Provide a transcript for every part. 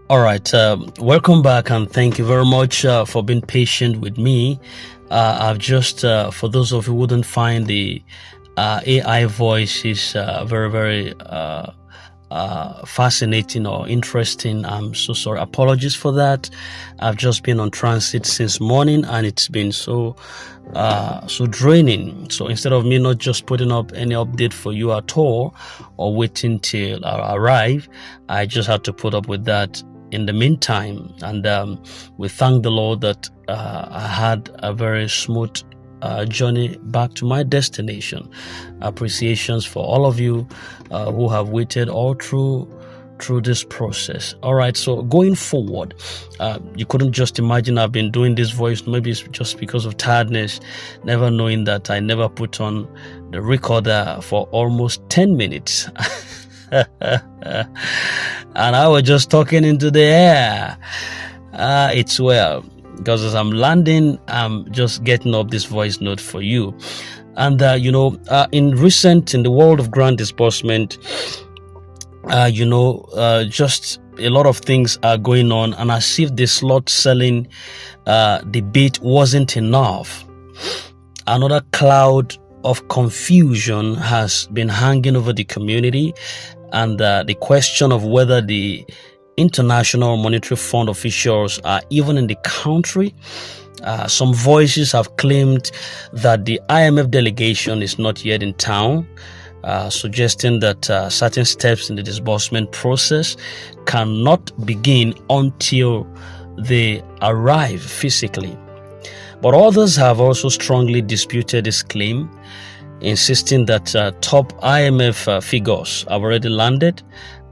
All right, welcome back, and thank you very much for being patient with me. I've just, for those of you who wouldn't find the AI voice is very fascinating or interesting. I'm so sorry. Apologies for that. I've just been on transit since morning, and it's been so draining. So instead of me not just putting up any update for you at all or waiting till I arrive, I just had to put up with that in the meantime. And we thank the Lord that I had a very smooth journey back to my destination. Appreciations for all of you who have waited all through this process. All right, so going forward, you couldn't just imagine I've been doing this voice. Maybe it's just because of tiredness, never knowing that I never put on the recorder for almost 10 minutes. And I was just talking into the air. It's well, because as I'm landing, I'm just getting up this voice note for you. And in the world of grant disbursement, just a lot of things are going on, and as if the slot selling debate wasn't enough, another cloud of confusion has been hanging over the community, and the question of whether the International Monetary Fund officials are even in the country. Some voices have claimed that the IMF delegation is not yet in town, suggesting that certain steps in the disbursement process cannot begin until they arrive physically. But others have also strongly disputed this claim, insisting that top IMF figures have already landed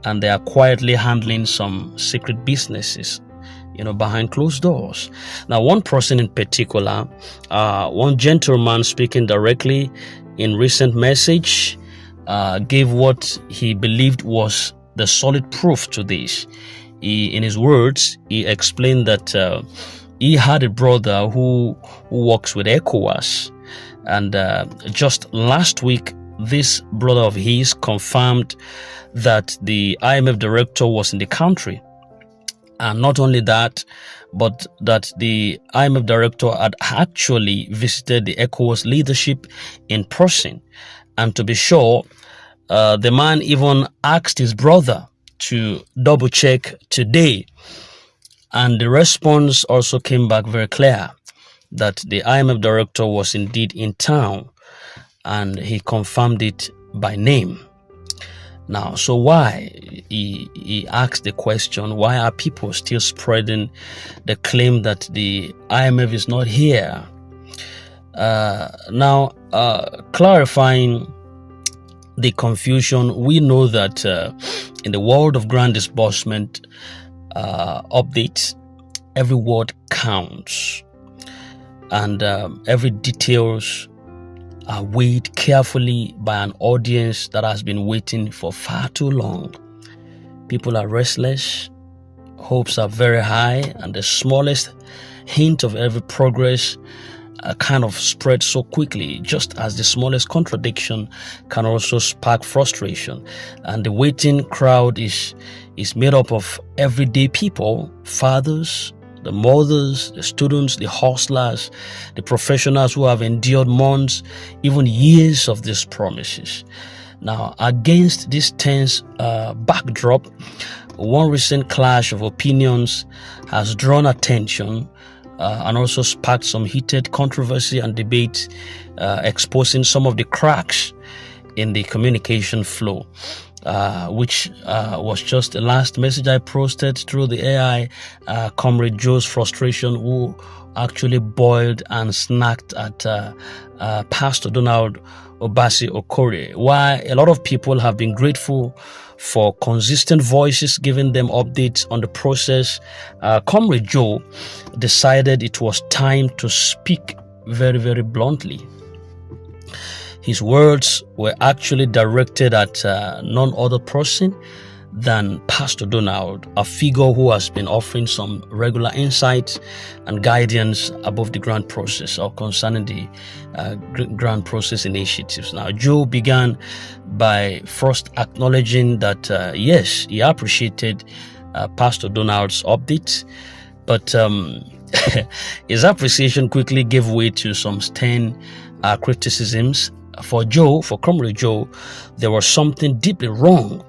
and they are quietly handling some secret businesses, behind closed doors. Now, one person in particular, one gentleman speaking directly in recent message, gave what he believed was the solid proof to this. In his words, he explained that he had a brother who works with ECOWAS, and just last week, this brother of his confirmed that the IMF director was in the country. And not only that, but that the IMF director had actually visited the ECOWAS leadership in person. And to be sure, the man even asked his brother to double check today. And the response also came back very clear that the IMF director was indeed in town, and he confirmed it by name. Now, so why, he asked the question, why are people still spreading the claim that the IMF is not here? Clarifying the confusion, we know that in the world of grant disbursement updates, every word counts, and every details are weighed carefully by an audience that has been waiting for far too long. People are restless, hopes are very high, and the smallest hint of every progress kind of spreads so quickly, just as the smallest contradiction can also spark frustration. And the waiting crowd is made up of everyday people, fathers, the mothers, the students, the hustlers, the professionals who have endured months, even years of these promises. Now, against this tense backdrop, one recent clash of opinions has drawn attention and also sparked some heated controversy and debate, exposing some of the cracks in the communication flow. Which was just the last message I posted through the AI, Comrade Joe's frustration, who actually boiled and snacked at Pastor Donald Obasi Okore. While a lot of people have been grateful for consistent voices giving them updates on the process, Comrade Joe decided it was time to speak very, very bluntly. His words were actually directed at none other person than Pastor Donald, a figure who has been offering some regular insights and guidance above the grant process or concerning the grant process initiatives. Now, Joe began by first acknowledging that, yes, he appreciated Pastor Donald's update, but his appreciation quickly gave way to some stern criticisms. For Comrade Joe, there was something deeply wrong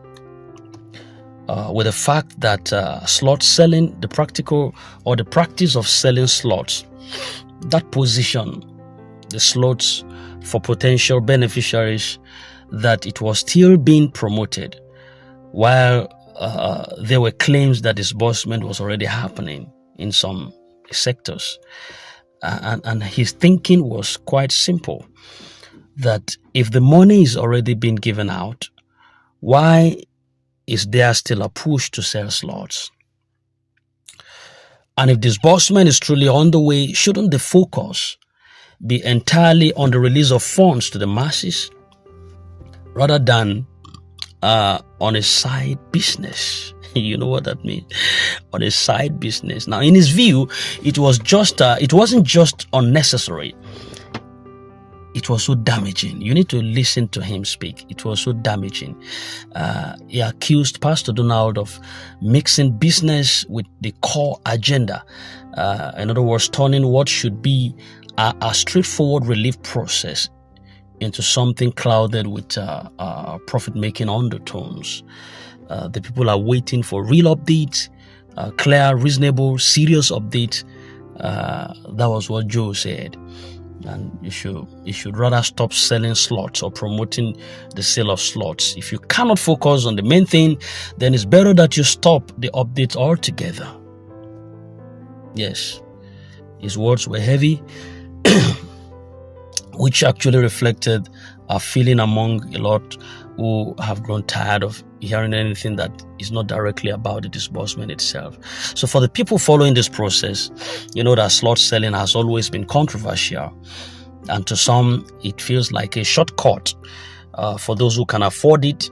with the fact that slot selling, the practice of selling slots, that position, the slots for potential beneficiaries, that it was still being promoted while there were claims that disbursement was already happening in some sectors. And his thinking was quite simple, that if the money is already being given out, why is there still a push to sell slots? And if disbursement is truly on the way, shouldn't the focus be entirely on the release of funds to the masses rather than on a side business? You know what that means? On a side business. Now, in his view, it wasn't just unnecessary. It was so damaging. You need to listen to him speak. It was so damaging. He accused Pastor Donald of mixing business with the core agenda. In other words, turning what should be a straightforward relief process into something clouded with profit-making undertones. The people are waiting for real updates, clear, reasonable, serious updates. That was what Joe said. And you should rather stop selling slots or promoting the sale of slots. If you cannot focus on the main thing, then it's better that you stop the updates altogether. Yes, his words were heavy, which actually reflected a feeling among a lot who have grown tired of hearing anything that is not directly about the disbursement itself. So for the people following this process, you know that slot selling has always been controversial. And to some, it feels like a shortcut for those who can afford it,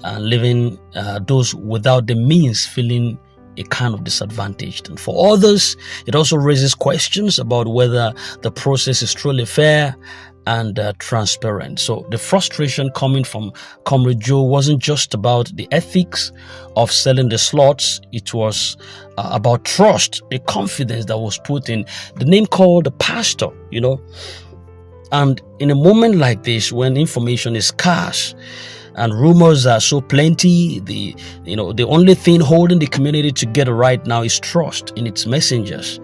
and leaving those without the means feeling a kind of disadvantaged. And for others, it also raises questions about whether the process is truly fair and transparent. So the frustration coming from Comrade Joe wasn't just about the ethics of selling the slots. It was about trust, the confidence that was put in the name called the pastor, you know. And in a moment like this, when information is scarce and rumors are so plenty, the only thing holding the community together right now is trust in its messengers.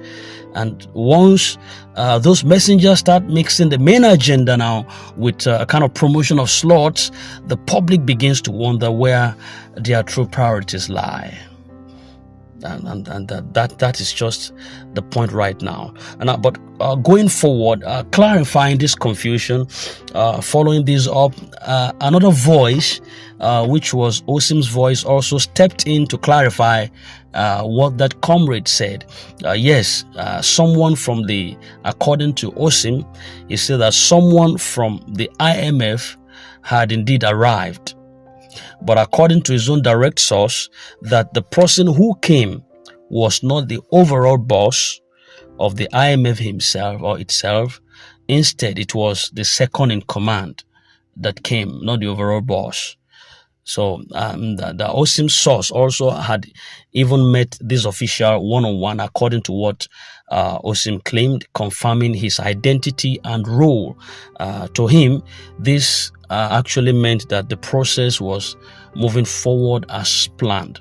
And once those messengers start mixing the main agenda now with a kind of promotion of slots, the public begins to wonder where their true priorities lie. And that is just the point right now. But going forward, clarifying this confusion, following this up, another voice, which was Osim's voice, also stepped in to clarify what that comrade said. According to Osim, he said that someone from the IMF had indeed arrived. But according to his own direct source, that the person who came was not the overall boss of the IMF himself or itself. Instead, it was the second in command that came, not the overall boss. So the Osim source also had even met this official one-on-one, according to what Osim claimed, confirming his identity and role. To him, this actually meant that the process was moving forward as planned,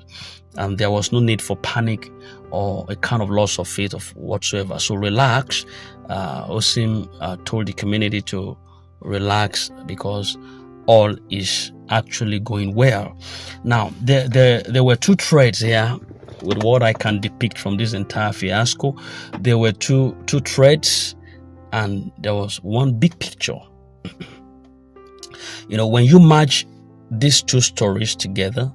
and there was no need for panic or a kind of loss of faith of whatsoever. So relax. Osim told the community to relax because all is actually going well. Now, there were two threads here with what I can depict from this entire fiasco. There were two threads, and there was one big picture. When you match these two stories together,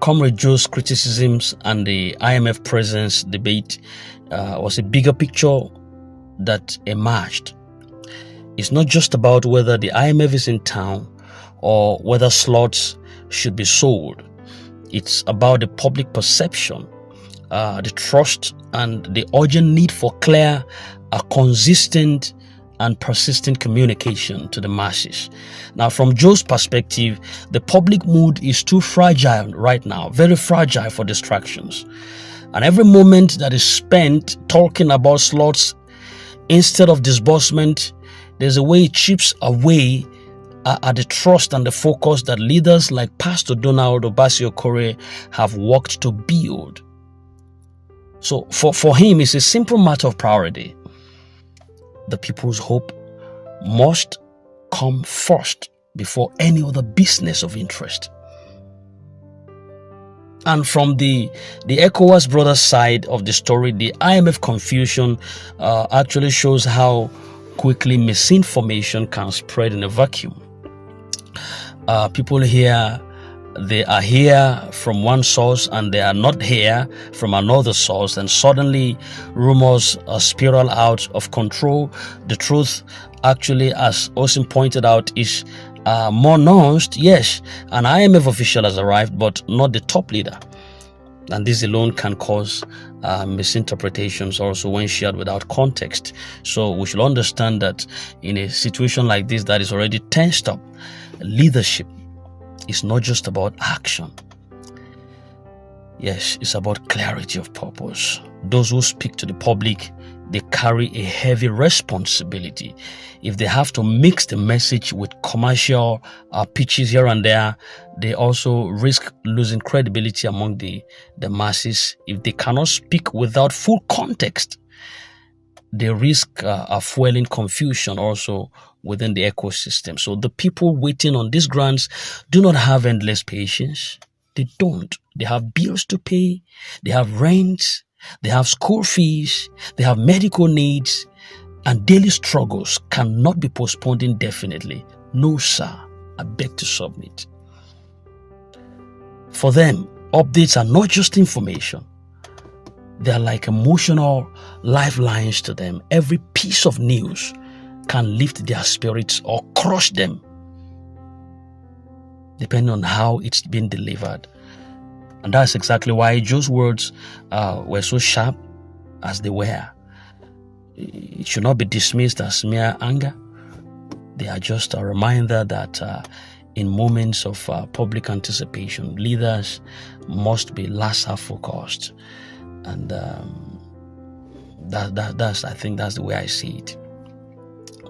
Comrade Joe's criticisms and the IMF presence debate was a bigger picture that emerged. It's not just about whether the IMF is in town or whether slots should be sold. It's about the public perception, the trust, and the urgent need for clear, consistent, and persistent communication to the masses. Now, from Joe's perspective, the public mood is too fragile right now, very fragile for distractions. And every moment that is spent talking about slots instead of disbursement, there's a way it chips away at the trust and the focus that leaders like Pastor Donald Obasio Corey have worked to build. So for him, it's a simple matter of priority. The people's hope must come first before any other business of interest. And from the ECOWAS brothers side of the story, the IMF confusion actually shows how quickly misinformation can spread in a vacuum. People here, they are here from one source and they are not here from another source, and suddenly rumors spiral out of control. The truth actually, as Osim pointed out, is more nuanced. Yes, an IMF official has arrived, but not the top leader. And this alone can cause misinterpretations also when shared without context. So we should understand that in a situation like this that is already tensed up, leadership is not just about action. Yes, it's about clarity of purpose. Those who speak to the public, they carry a heavy responsibility. If they have to mix the message with commercial pitches here and there, they also risk losing credibility among the masses. If they cannot speak without full context, they risk fueling confusion also within the ecosystem. So the people waiting on these grants do not have endless patience. They don't. They have bills to pay. They have rent. They have school fees. They have medical needs. And daily struggles cannot be postponed indefinitely. No, sir. I beg to submit. For them, updates are not just information. They are like emotional lifelines to them. Every piece of news can lift their spirits or crush them, depending on how it's been delivered. And that's exactly why Joe's words were so sharp as they were. It should not be dismissed as mere anger. They are just a reminder that in moments of public anticipation, leaders must be laser focused. And I think that's the way I see it.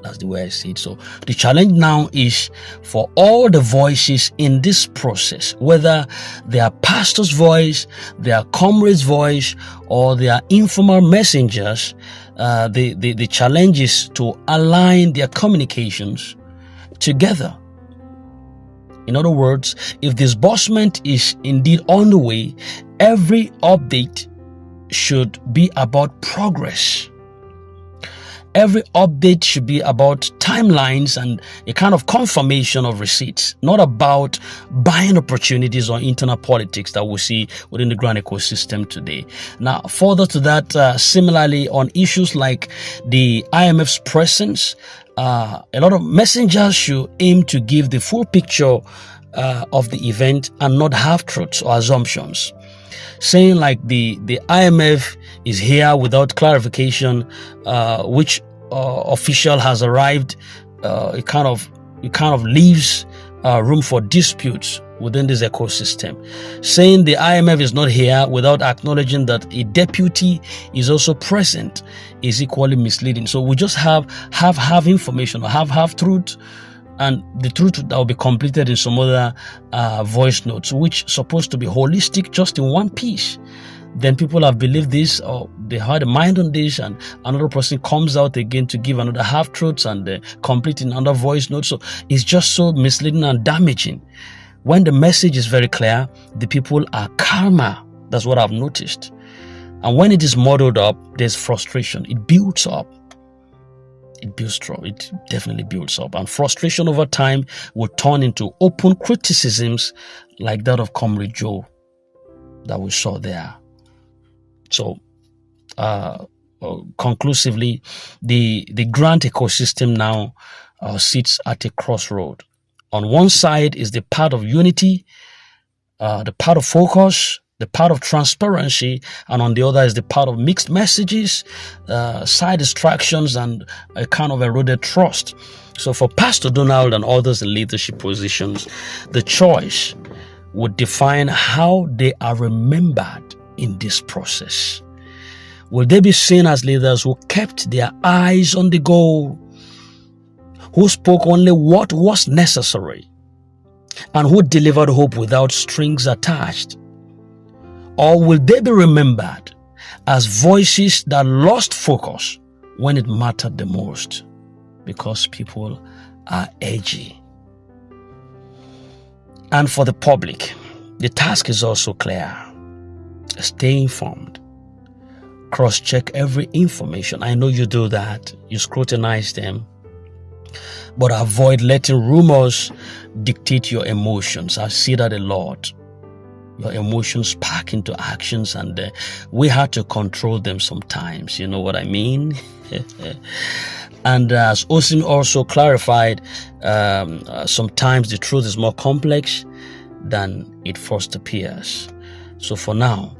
That's the way I see it. So the challenge now is for all the voices in this process, whether they are pastor's voice, they are comrade's voice, or they are informal messengers, the challenge is to align their communications together. In other words, if disbursement is indeed on the way, every update should be about progress. Every update should be about timelines and a kind of confirmation of receipts, not about buying opportunities or internal politics that we see within the grand ecosystem today. Now, further to that, similarly on issues like the IMF's presence, a lot of messengers should aim to give the full picture of the event and not half-truths or assumptions. Saying like the IMF is here without clarification, which official has arrived, it kind of leaves room for disputes within this ecosystem. Saying the IMF is not here without acknowledging that a deputy is also present is equally misleading. So we just have information or have truth, and the truth that will be completed in some other voice notes, which supposed to be holistic just in one piece. Then people have believed this, or they had a mind on this, and another person comes out again to give another half-truths and complete in another voice note. So it's just so misleading and damaging. When the message is very clear, the people are calmer. That's what I've noticed. And when it is muddled up, there's frustration. It builds up. It definitely builds up. And frustration over time will turn into open criticisms like that of Comrade Joe that we saw there. So, conclusively, the grant ecosystem now sits at a crossroad. On one side is the path of unity, the path of focus, the part of transparency, and on the other is the part of mixed messages, side distractions, and a kind of eroded trust. So for Pastor Donald and others in leadership positions, the choice would define how they are remembered in this process. Will they be seen as leaders who kept their eyes on the goal, who spoke only what was necessary, and who delivered hope without strings attached? Or will they be remembered as voices that lost focus when it mattered the most? Because people are edgy. And for the public, the task is also clear. Stay informed. Cross-check every information. I know you do that. You scrutinize them. But avoid letting rumors dictate your emotions. I see that a lot. Your emotions spark into actions, and we have to control them sometimes. You know what I mean? And as Osim also clarified, sometimes the truth is more complex than it first appears. So for now,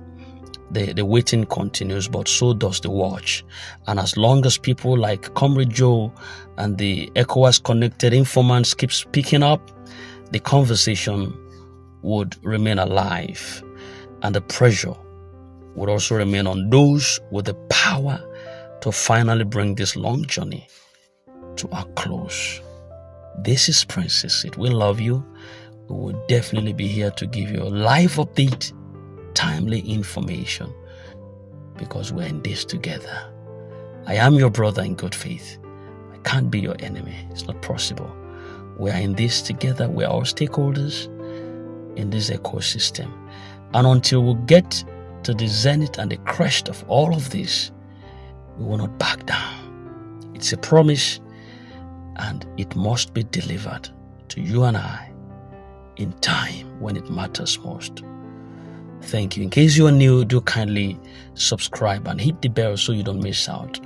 the waiting continues, but so does the watch. And as long as people like Comrade Joe and the ECOWAS connected informants keep speaking up, the conversation would remain alive, and the pressure would also remain on those with the power to finally bring this long journey to a close. This is Princess Sid. We love you. We will definitely be here to give you a live update, timely information, because we're in this together. I am your brother in good faith. I can't be your enemy. It's not possible. We are in this together. We are all stakeholders in this ecosystem. And until we get to the zenith and the crest of all of this, we will not back down. It's a promise, and it must be delivered to you and I in time when it matters most. Thank you. In case you are new, do kindly subscribe and hit the bell so you don't miss out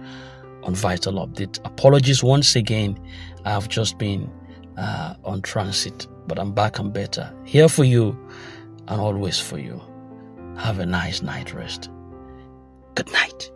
on vital update. Apologies once again. I have just been on transit, but I'm back and better. Here for you and always for you. Have a nice night rest. Good night.